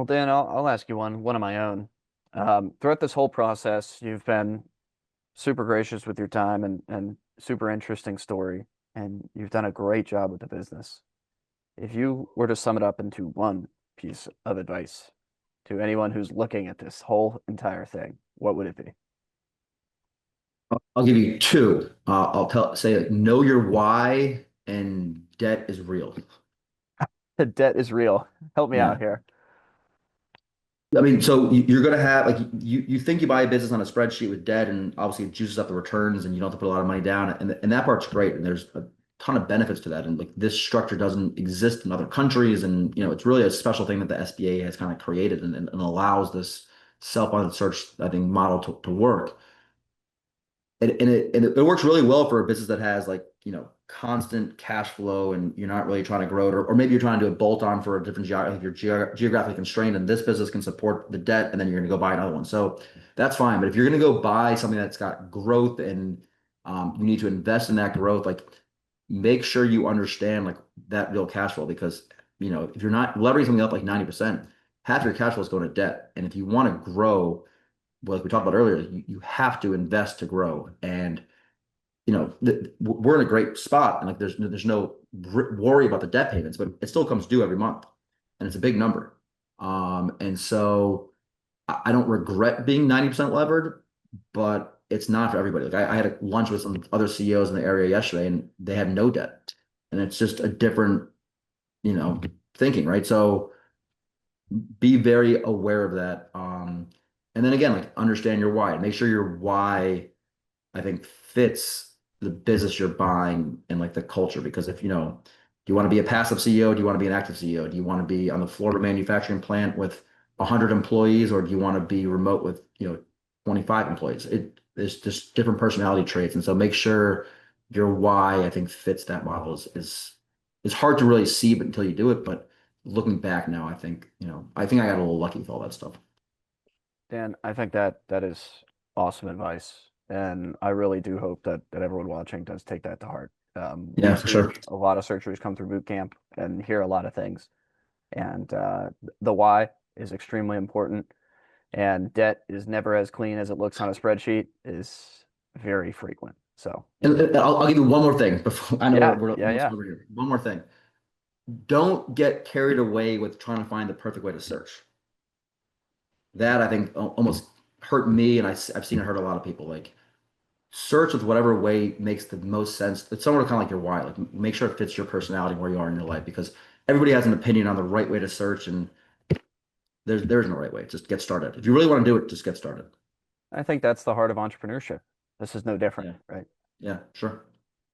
Well, Dan, I'll ask you one of my own. Throughout this whole process, you've been super gracious with your time and super interesting story, and you've done a great job with the business. If you were to sum it up into one piece of advice to anyone who's looking at this whole entire thing, what would it be? I'll give you two. Say like, know your why and debt is real. The debt is real. Help me out Yeah. here. I mean, so you're gonna have like you think you buy a business on a spreadsheet with debt, and obviously it juices up the returns, and you don't have to put a lot of money down, and that part's great, and there's a ton of benefits to that, and like this structure doesn't exist in other countries, and it's really a special thing that the SBA has kind of created and allows this self-funded search, I think, model to work. And it works really well for a business that has like constant cash flow, and you're not really trying to grow it, or maybe you're trying to do a bolt on for a different geography. If you're geographically constrained, and this business can support the debt, and then you're going to go buy another one, so that's fine. But if you're going to go buy something that's got growth, and you need to invest in that growth, like make sure you understand like that real cash flow, because if you're not leveraging something up like 90%, half your cash flow is going to debt, and if you want to grow, well, like we talked about earlier, you have to invest to grow. And we're in a great spot, and like there's no worry about the debt payments, but it still comes due every month, and it's a big number. And so I don't regret being 90% levered, but it's not for everybody. Like I had a lunch with some other CEOs in the area yesterday, and they had no debt, and it's just a different you know thinking, right? So be very aware of that. And then again, like understand your why. Make sure your why, I think, fits the business you're buying and like the culture. Because if do you want to be a passive CEO? Do you want to be an active CEO? Do you want to be on the Florida manufacturing plant with 100 employees, or do you want to be remote with 25 employees? There's just different personality traits, and so make sure your why, I think, fits that model. Is hard to really see, but until you do it. But looking back now, I think I got a little lucky with all that stuff. Dan, I think that is awesome advice, and I really do hope that everyone watching does take that to heart. We Yeah, for see sure. a lot of searchers come through boot camp and hear a lot of things, and the why is extremely important. And debt is never as clean as it looks on a spreadsheet is very frequent. So And I'll give you one more thing before I know yeah, we're yeah, almost yeah. over here. One more thing. Don't get carried away with trying to find the perfect way to search. That I think almost hurt me, and I've seen it hurt a lot of people. Like search with whatever way makes the most sense. It's somewhat kind of like your why. Like make sure it fits your personality and where you are in your life, because everybody has an opinion on the right way to search, and there's no right way. Just get started. If you really want to do it, just get started. I think that's the heart of entrepreneurship. This is no different, Yeah. right? Yeah, sure.